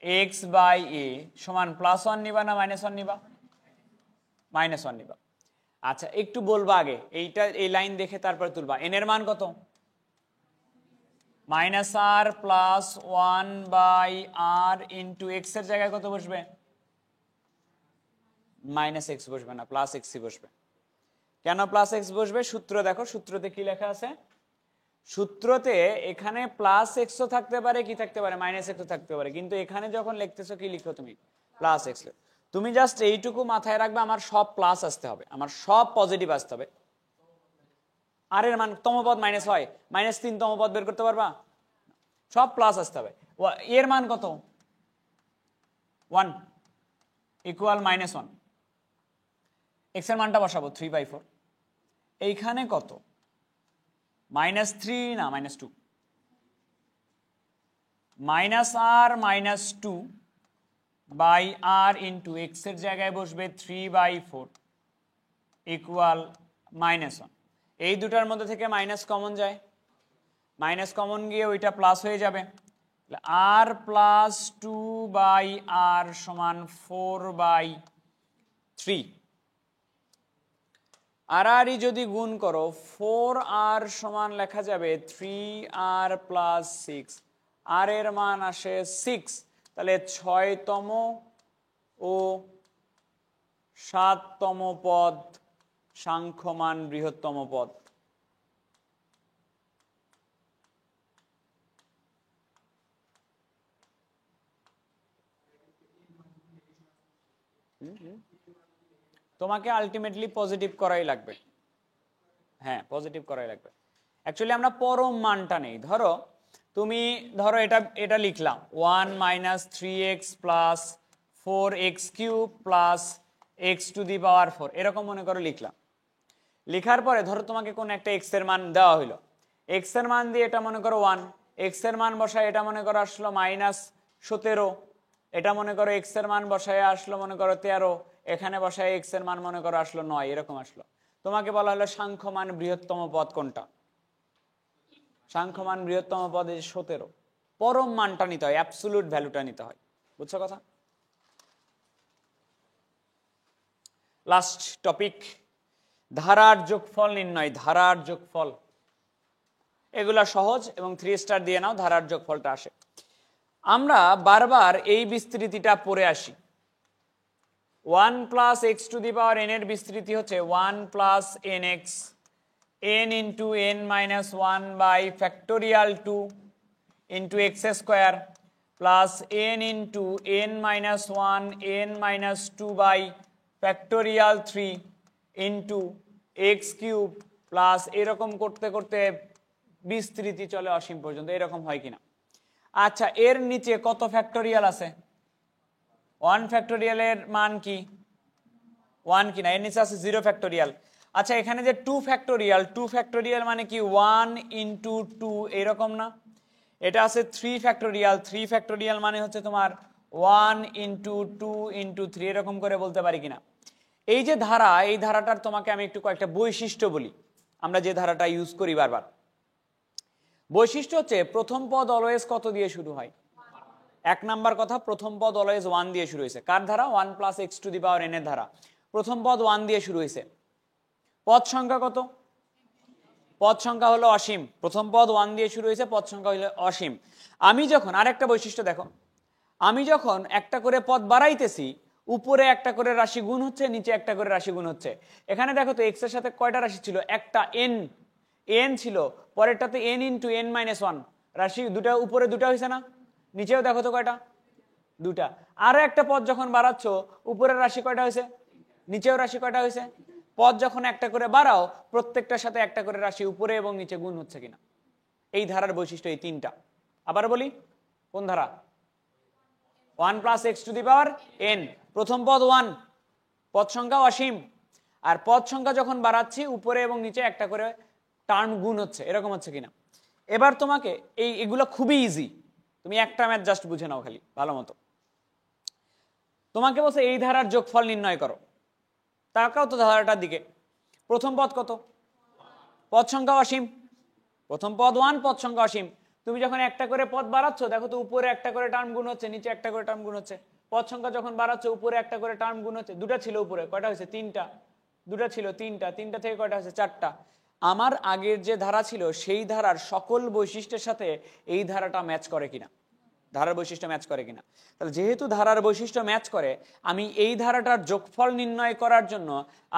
x by a সমান +1 নিবা না -1 নিবা? -1 নিবা। আচ্ছা একটু বলবা আগে, এইটা এই লাইন দেখে তারপরে তুলবা। n এর মান কত? -r plus 1/r into x এর জায়গায় কত বসবে? -x বসবে না, +x বসবে। কেন +x বসবে? সূত্র দেখো, সূত্রতে কি লেখা আছে? সূত্রতে এখানে প্লাস এক্সও থাকতে পারে, কি থাকতে পারে, মাইনাস এক্সও থাকতে পারে, কিন্তু এখানে যখন লিখতেছো কি লিখো তুমি, প্লাস এক্স। তুমি জাস্ট এইটুকু মাথায় রাখবে, আমার সব প্লাস আসতে হবে, আমার সব পজিটিভ আসতে হবে। আর এর মান তমপদ মাইনাস হয়, -3 তমপদ বের করতে পারবা, সব প্লাস আসতে হবে। এর মান কত, 1 ইকুয়াল -1, এক্স এর মানটা বসাবো 3/4, এইখানে কত, -3 না -2, -r -2/r ইন্টু এক্স এর জায়গায় বসবে 3/4 ইকুয়াল -1। এই দুটার মধ্যে থেকে মাইনাস কমন যায়, মাইনাস কমন গিয়ে ওইটা প্লাস হয়ে যাবে, r + 2/r সমান 4/3। আর যদি গুণ করো 4r সমান লেখা যাবে 3r + 6, আর এর মান আসে 6, তাহলে 6তম ও 7তম পদ সাংখ্যমান বৃহত্তম পদ। তোমাকে আলটিমেটলি পজিটিভ করাই লাগবে, হ্যাঁ পজিটিভ করাই লাগবে। অ্যাকচুয়ালি আমরা পরম মানটা নেই, ধরো এটা লিখলাম 1 - 3x + 4x³ + x⁴, এরকম মনে করো লিখলাম। লেখার পরে ধরো তোমাকে কোন একটা x এর মান দেওয়া হলো, x এর মান দিয়ে এটা মনে করো 1, x এর মান বসায় এটা মনে করো আসলো -17, এটা মনে করো x এর মান বসায় আসলো মনে করো 13, এখানে বসায় x এর মান মনে করো আসলো 9, এরকম আসলো। তোমাকে বলা হলো সাংখ্যমান বৃহত্তম পদ কোনটা, সাংখ্যমান বৃহত্তম পদ 17। পরম মানটা নিতে হয়, অ্যাবসলিউট ভ্যালুটা নিতে হয়, বুঝছো কথা? লাস্ট টপিক, ধারার যোগফল নির্ণয়। ধারার যোগফল এগুলা সহজ, এবং 3 স্টার দিয়ে নাও, ধারার যোগফলটা আসে। আমরা বারবার এই বিস্তৃতিটা পড়ে আসি, 1 + x⁴n এর বিস্তৃতি হচ্ছে 1 + nx n into n - 1/2 into x² plus n into n - 1 n - 2/3 into x³ plus এরকম করতে করতে বিস্তৃতি চলে অসীম পর্যন্ত, এরকম হয় কিনা? আচ্ছা, এর নিচে কত ফ্যাক্টোরিয়াল আছে? 1 ফ্যাক্টোরিয়ালের মান কি 1 কিনা? এর নিচে আছে 0 ফ্যাক্টোরিয়াল। আচ্ছা, এখানে যে 2 ফ্যাক্টোরিয়াল, 2 ফ্যাক্টোরিয়াল মানে কি 1 into 2, এরকম না? এটা আছে 3 ফ্যাক্টোরিয়াল, 3 ফ্যাক্টোরিয়াল মানে হচ্ছে তোমার 1 into 2 into 3, এরকম করে বলতে পারি কিনা? এই যে ধারা, এই ধারাটার তোমাকে আমি একটু কয়েকটা বৈশিষ্ট্য বলি, আমরা যে ধারাটা ইউজ করি বারবার। বৈশিষ্ট্য হচ্ছে প্রথম পদ অলওয়েজ কত দিয়ে শুরু হয়? 1 নাম্বার কথা, প্রথম পদ অলওয়েজ 1 দিয়ে শুরু হয়েছে। কার ধারা? 1 + x⁴n এর ধারা। প্রথম পদ 1 দিয়ে শুরু হয়েছে। পদ সংখ্যা কত? পদ সংখ্যা হলো অসীম। প্রথম পদ 1 দিয়ে শুরু হয়েছে, পদ সংখ্যা হলো অসীম। আমি যখন, আরেকটা বৈশিষ্ট্য দেখো, আমি যখন একটা করে পদ বাড়াইতেছি, উপরে একটা করে রাশি গুণ হচ্ছে, নিচে একটা করে রাশি গুণ হচ্ছে। এখানে দেখো তো x এর সাথে কয়টা রাশি ছিল? একটা n ছিল, পরেরটাতে n into n - 1 রাশি, দুটা উপরে দুটা হয়েছে না? নিচেও দেখো তো কয়টা? দুটা। আরো একটা পদ যখন বাড়াচ্ছ, উপরের রাশি কয়টা হয়েছে, নিচেও রাশি কয়টা হয়েছে? পদ যখন একটা করে বাড়াও, প্রত্যেকটার সাথে একটা করে রাশি উপরে এবং নিচে গুণ হচ্ছে কিনা। এই ধারার বৈশিষ্ট্য এই 3টা। আবার বলি, কোন ধারা? 1 + x⁴n, প্রথম পদ 1, পদ সংখ্যা অসীম, আর পদ সংখ্যা যখন বাড়াচ্ছি উপরে এবং নিচে একটা করে টার্ম গুণ হচ্ছে, এরকম হচ্ছে কিনা। এবার তোমাকে এগুলো খুবই ইজি, তুমি একটা ম্যাথ জাস্ট বুঝে নাও খালি ভালো মতো। তোমাকে বলছে এই ধারার যোগফল নির্ণয় করো, তাকাও তো ধারাটার দিকে। প্রথম পদ কত? পদ সংখ্যা অসীম, প্রথম পদ 1, পদ সংখ্যা অসীম। তুমি যখন একটা করে পদ বাড়াচ্ছ, দেখো তো উপরে একটা করে টার্ম গুণ হচ্ছে, নিচে একটা করে টার্ম গুণ হচ্ছে। পদ সংখ্যা যখন বাড়াচ্ছ, উপরে একটা করে টার্ম গুণ হচ্ছে। দুটা ছিল উপরে, কয়টা হয়েছে? 3টা। দুটা ছিল 3টা, 3টা থেকে কয়টা হয়েছে? 4টা। আমার আগের যে ধারা ছিল সেই ধারার সকল বৈশিষ্ট্যের সাথে এই ধারাটা ম্যাচ করে কিনা, ধারার বৈশিষ্ট্য ম্যাচ করে কিনা। তাহলে যেহেতু ধারার বৈশিষ্ট্য ম্যাচ করে, আমি এই ধারাটার যোগফল নির্ণয় করার জন্য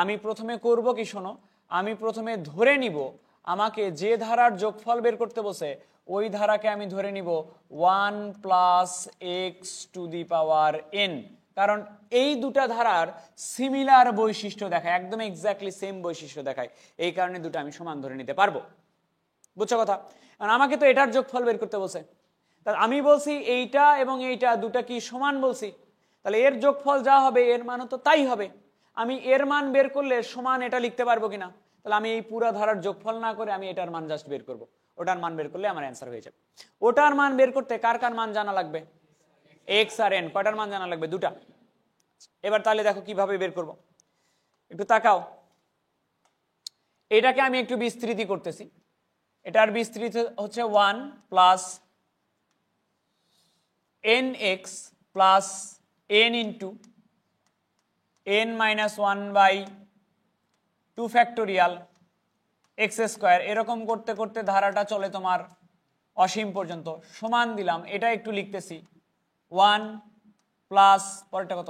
আমি প্রথমে করব কি শোনো, আমি প্রথমে ধরে নিব আমাকে যে ধারার যোগফল বের করতে বসে ওই ধারাকে আমি ধরে নিব 1 plus x to the power N, কারণ এই দুটা ধারার সিমিলার বৈশিষ্ট্য দেখায়, একদম এক্স্যাক্টলি সেম বৈশিষ্ট্য দেখায়, এই কারণে দুটো আমি সমান ধরে নিতে পারবো। বুঝছো কথা? কারণ আমাকে তো এটার যোগফল বের করতে বসে, তাহলে আমি বলছি এইটা এবং এইটা দুটা কি সমান বলছি, তাহলে এর যোগফল যা হবে এর মানও তো তাই হবে। আমি এর মান বের করলে সমান এটা লিখতে পারবো কিনা, তাহলে আমি এই পুরো ধারার যোগফল না করে আমি এটার মান জাস্ট বের করব, ওটার মান বের করলে আমার অ্যান্সার হয়ে যাবে। ওটার মান বের করতে কার কার মান জানা লাগবে? এক্স আর এন, কয়টার মান জানা লাগবে? দুটা। এবার তাহলে দেখো কিভাবে বের করব, একটু তাকাও। এটাকে আমি একটু বিস্তৃতি করতেছি, এটার বিস্তৃতি হচ্ছে 1 plus n x plus N into N minus 1/2 factorial x square, এরকম করতে করতে ধারাটা চলে তোমার অসীম পর্যন্ত। সমান দিলাম, এটা একটু লিখতেছি 1 প্লাস পরেরটা কত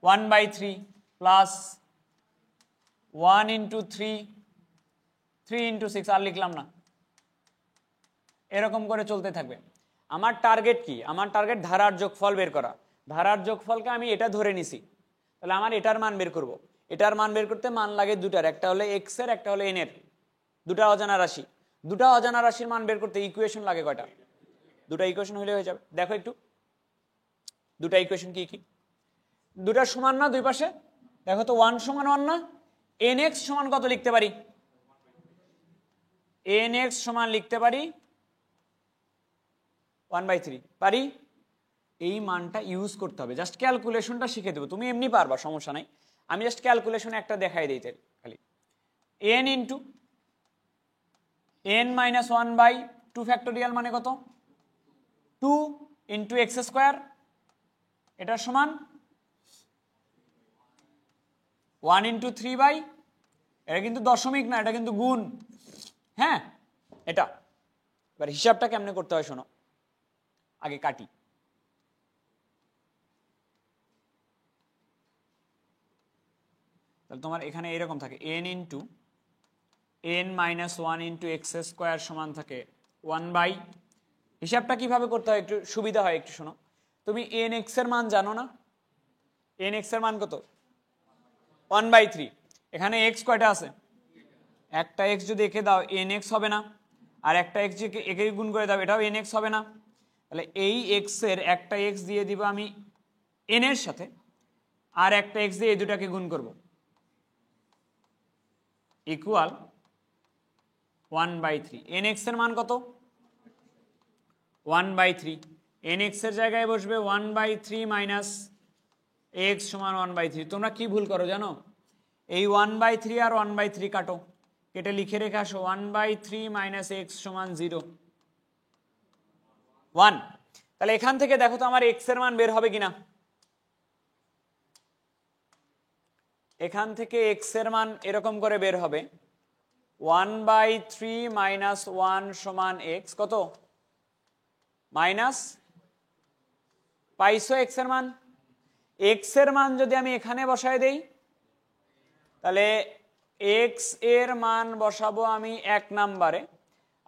1/3 প্লাস 1 ইন্টু 3 ইন্টু 6, আর লিখলাম না, এরকম করে চলতে থাকবে। আমার টার্গেট কি? আমার টার্গেট ধারার যোগফল বের করা। ধারার যোগফলকে আমি এটা ধরে নিছি, তাহলে আমার এটার মান বের করব। এটার মান বের করতে মান লাগে দুটার, একটা হলো এক্স এর, একটা হলো এন এর, দুটা অজানা রাশি। দুটা অজানা রাশির মান বের করতে ইকুয়েশন লাগে কয়টা? দুটা ইকুয়েশন হলে হয়ে যাবে। দেখো একটু দুটা ইকুয়েশন কি কি, দুটা সমান না দুই পাশে? দেখো তো 1 সমান 1 না? এন এক্স সমান কত লিখতে পারি? এন এক্স সমান লিখতে পারি 1/3 পারি। এই মানটা ইউজ করতে হবে, জাস্ট ক্যালকুলেশনটা শিখে দেবো, তুমি এমনি পারবা, সমস্যা নাই। আমি জাস্ট ক্যালকুলেশন একটা দেখাই দিই খালি। N into N minus 1/2 factorial মানে কত? 2 ইন্টু এক্স স্কোয়ার, এটার সমান 1 ইন্টু 3/, এটা কিন্তু দশমিক না, এটা কিন্তু গুণ। হ্যাঁ, এটা এবার হিসাবটা কেমনে করতে হয় শোনো, আগে কাটি। তাহলে তোমার এখানে এরকম থাকে n into N minus 1 into x square সমান থাকে 1/, হিসাবটা কিভাবে করতে হয় একটু সুবিধা হয়, একটু শোনো। তুমি এন এক্স এর মান জানো না? এন এক্স এর মান কত? 1/3। এখানে এক্স কয়টা আছে? একটা এক্স যদি একে দাও এন এক্স হবে না, আর একটা এক্স যদি একে গুণ করে দাও এটাও এন এক্স হবে না। তাহলে এই এক্স এর একটা এক্স দিয়ে দিব আমি এন এর সাথে, আর একটা এক্স দিয়ে এই দুটাকে গুণ করব, ইকুয়াল 1/3। এন এক্স এর মান কত? 1/3। এন এক্স এর জায়গায় বসবে 1/3 মাইনাস এক্স সমান 1/3। তোমরা কি ভুল করো জানো? এই 1/3 আর 1/3 কাটো, কেটে লিখে রেখে আসো 1/3 মাইনাস এক্স সমান 0, 1। তাহলে এখান থেকে দেখো তো আমার এক্স এর মান বের হবে কিনা। এখান থেকে এক্স এর মান এরকম করে বের হবে 1/3 মাইনাস 1 সমান এক্স কত? মাইনাস, পাইছো এক্স এর মান? এক্স এর মান যদি আমি এখানে বসায় দেই, তাহলে এক্স এর মান বসাবো আমি 1 নম্বরে।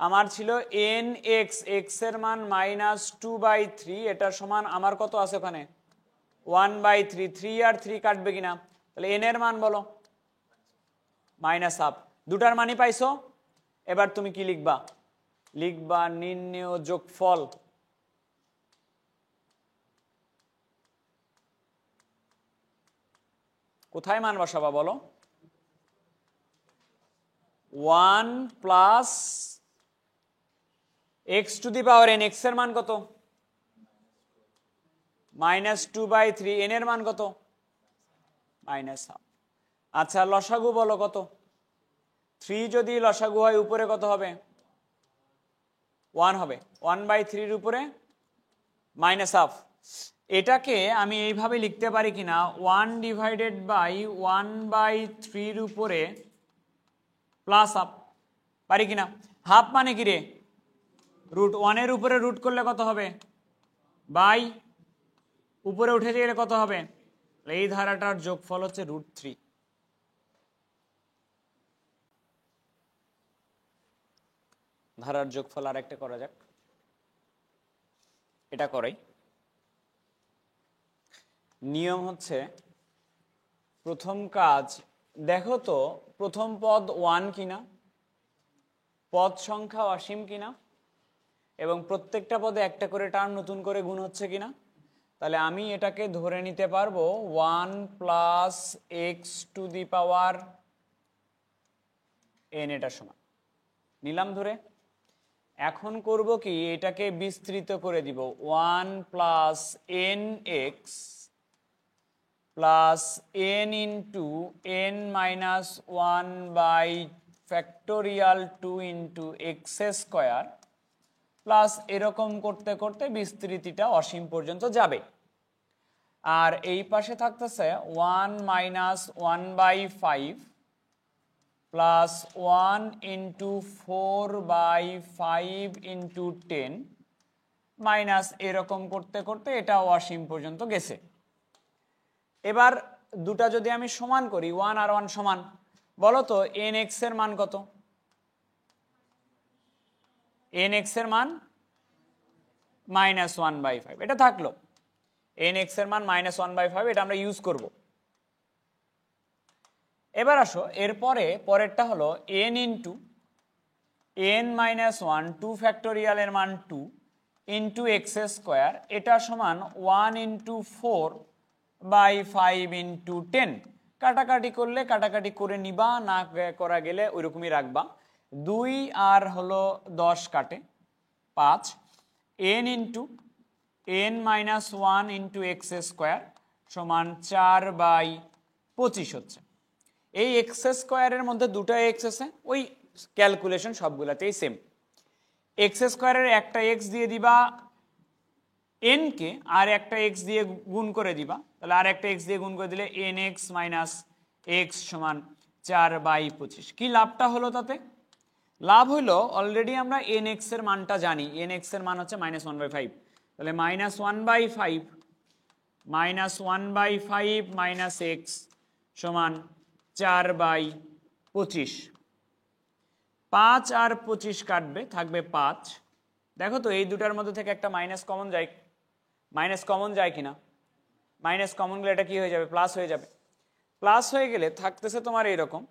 আমার ছিল এন এক্স, এক্স এর মান মাইনাস 2/3, এটার সমান আমার কত আছে ওখানে? 1/3। 3 আর 3 কাটবে কিনা? তাহলে এন এর মান বলো, মাইনাস হাফ। দুটার মানই পাইছো। এবার তুমি কি লিখবা? লিখবা নির্ণেয় যোগফল। কোথায় মান বসাবা বলো? 1 plus x to the power N, x এর মান কত? মাইনাস 2/3, এন এর মান কত? Minus half. আচ্ছা লসাগু বলো কত? 3 যদি লসাগু হয় উপরে কত হবে? 1 হবে। 1/3 উপরে মাইনাস হাফ। এটাকে আমি এইভাবে লিখতে পারি কিনা, 1/1/3 উপরে প্লাস হাফ, পারি কিনা? হাফ মানে কি রে? রুট। 1 এর উপরে রুট করলে কত হবে? বাই উপরে উঠে গেলে কত হবে? এই ধারাটার যোগফল হচ্ছে √3। ধারার যোগফল আর একটা করা যাক, এটা করাই। নিয়ম হচ্ছে প্রথম কাজ, দেখো তো প্রথম পদ 1 কিনা, পদ সংখ্যা অসীম কিনা, এবং প্রত্যেকটা পদে একটা করে টার্ম নতুন করে গুণ হচ্ছে কিনা। তাহলে আমি এটাকে ধরে নিতে পারবো 1 plus x to the power n, এটা সমান নিলাম ধরে। এখন করব কি, এটাকে বিস্তৃত করে দিব, 1 plus n x plus n into n minus 1 by factorial 2 into x square, plus এরকম করতে করতে বিস্তৃতিটা অসীম পর্যন্ত যাবে। আর এই পাশে থাকতেছে 1 minus 1 by 5 plus 1 into 4 by 5 into 10 minus এরকম করতে করতে এটা অসীম পর্যন্ত গেছে। এবার দুটা যদি আমি সমান করি, 1 আর 1 সমান, বলো তো এন এক্স এর মান কত? এন এক্স এর মান মাইনাস 1 বাই 5, এটা থাকলো। এন এক্স এর মান মাইনাস 1 বাই 5, এটা আমরা ইউজ করব। এবার আসো এরপরে পরেরটা হলো n into n minus 1 2 factorial এর মান 2 ইন্টু এক্স স্কোয়ার, এটা সমান 1 ইন্টু 4 বাই 5 ইন্টু 10। কাটাকাটি করলে কাটাকাটি করে নিবা, না করা গেলে ওইরকমই রাখবা। 2 আর হলো 10 কাটে 5, n into n minus 1 into x square সমান 4 বাই 25 হচ্ছে। এই এক্স স্কোয়ারের মধ্যে দুটো এক্স আছে, ওই ক্যালকুলেশন সবগুলাতেই সেম। এক্স স্কোয়ারের একটা এক্স দিয়ে দিবা এন কে, আর একটা এক্স দিয়ে গুণ করে দিবা, তাহলে আর একটা এক্স দিয়ে গুণ করে দিলে এন এক্স মাইনাস এক্স সমান 4 বাই 25। কি লাভটা হলো তাতে? লাভ হলো অলরেডি আমরা এন এক্স এর মানটা জানি, এন এক্স এর মান হচ্ছে মাইনাস 1 বাই 5, তাহলে minus 1 by 5 minus 1 by 5 minus x সমান 4 বাই 25। 5 আর 25 কাটবে, থাকবে 5। দেখো তো এই দুটার মধ্যে থেকে একটা মাইনাস কমন যায়, মাইনাস কমন যায় কিনা? মাইনাস কমন গেলে এটা কি হয়ে যাবে? প্লাস হয়ে যাবে। প্লাস হয়ে গেলে থাকতেছে তোমার এইরকম,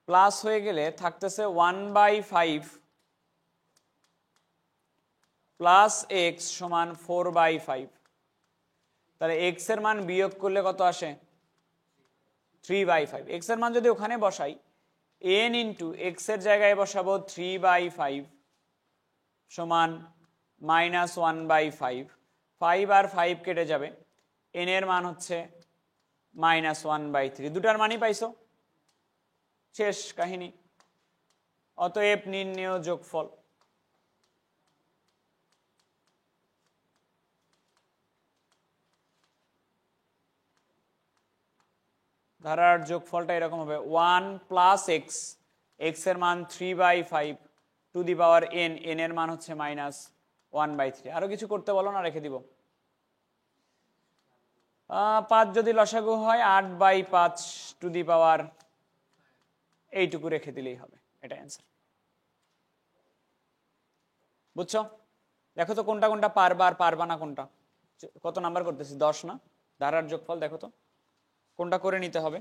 প্লাস হয়ে গেলে থাকতেছে 1 বাই 5 প্লাস এক্স সমান 4 বাই 5। তাহলে এক্স এর মান বিয়োগ করলে কত আসে? 3 বাই 5। এক্স এর মান যদি ওখানে বসাই, n ইন্টু এক্স এর জায়গায় বসাবো 3 বাই 5 সমান মাইনাস 1 বাই 5। 5 আর 5 কেটে যাবে, n এর মান হচ্ছে মাইনাস 1 বাই 3। দুটার মানই পাইছো, শেষ কাহিনী। অতএব নির্ণেয় যোগফল। ধারার যোগফলটা এরকম হবে 1 প্লাস এক্স, এক্স এর মান 3 by 5 to the power n, n এর মান হচ্ছে মাইনাস 1 বাই 3। আরো কিছু করতে বলো না, রেখে দিব। 5 যদি লসাগু হয় 8 বাই 5 টু দি পাওয়ার, এইটুকু রেখে দিলেই হবে, এটা অ্যান্সার। বুঝছো? দেখো তো কোনটা কোনটা পারবা আর পারবা না কোনটা। কত নাম্বার করতেছি? 10 না? ধারার যোগফল দেখো তো কোনটা করে নিতে হবে।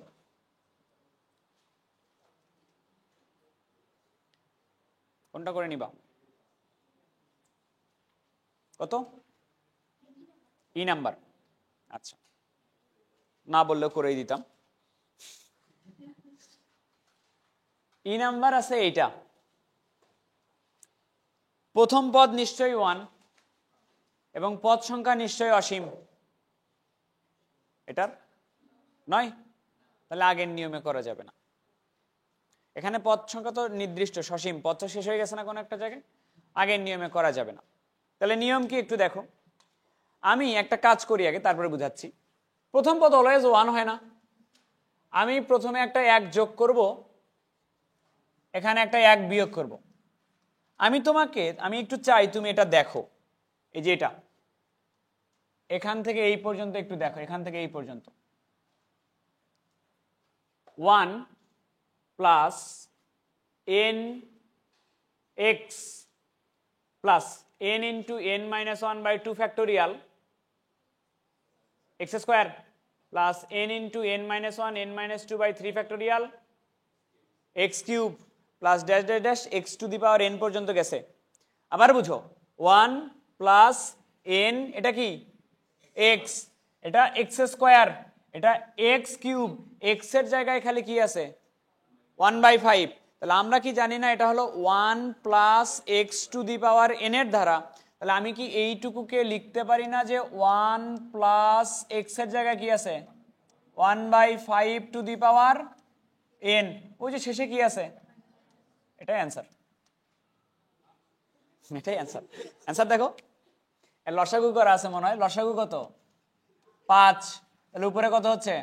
কোনটা করে নিবা? কত? E number. আচ্ছা, না বললেও করেই দিতাম। ই নাম্বার আছে এইটা, প্রথম পদ নিশ্চয়ই 1 এবং পদ সংখ্যা নিশ্চয়ই অসীম। এটার নয়, তাহলে আগের নিয়মে করা যাবে না। এখানে পদ সংখ্যা তো নির্দিষ্ট সসীম, পদ তো শেষ হয়ে গেছে না কোনো একটা জায়গায়, আগের নিয়মে করা যাবে না। তাহলে নিয়ম কি একটু দেখো। আমি একটা কাজ করি আগে, তারপরে বুঝাচ্ছি। প্রথম পদ অলওয়েজ 1 হয় না। আমি প্রথমে একটা 1 যোগ করব, এখানে একটা 1 বিয়োগ করব। আমি একটু চাই তুমি এটা দেখো, এই যে এটা এখান থেকে এই পর্যন্ত একটু দেখো, এখান থেকে এই পর্যন্ত 1 plus n x plus n into n minus one by two factorial x square plus n into n minus one n minus two by three factorial x cube plus dash dash dash x to the power n পর্যন্ত গেছে। আবার বুঝো, one plus n এটা কি x, এটা x square, এটা x cube, x এর জায়গায় খালি কি আছে 1/5। তাহলে আমরা কি জানি না এটা হলো 1 plus x to the power n এর ধারা। তাহলে আমি কি এইটুকুকে লিখতে পারি না যে 1 প্লাস এক্স এর জায়গায় কি আছে 1/5 টু দি পাওয়ার n, ওই যে শেষে কি আছে, এটাই অ্যান্সার, এটাই অ্যান্সার। অ্যান্সার দেখো, এর লসাগু করা আছে মনে হয়, লসাগু কত 5, তাহলে উপরে কত হচ্ছে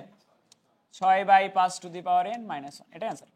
6/5 to the power n minus 1, এটাই অ্যান্সার।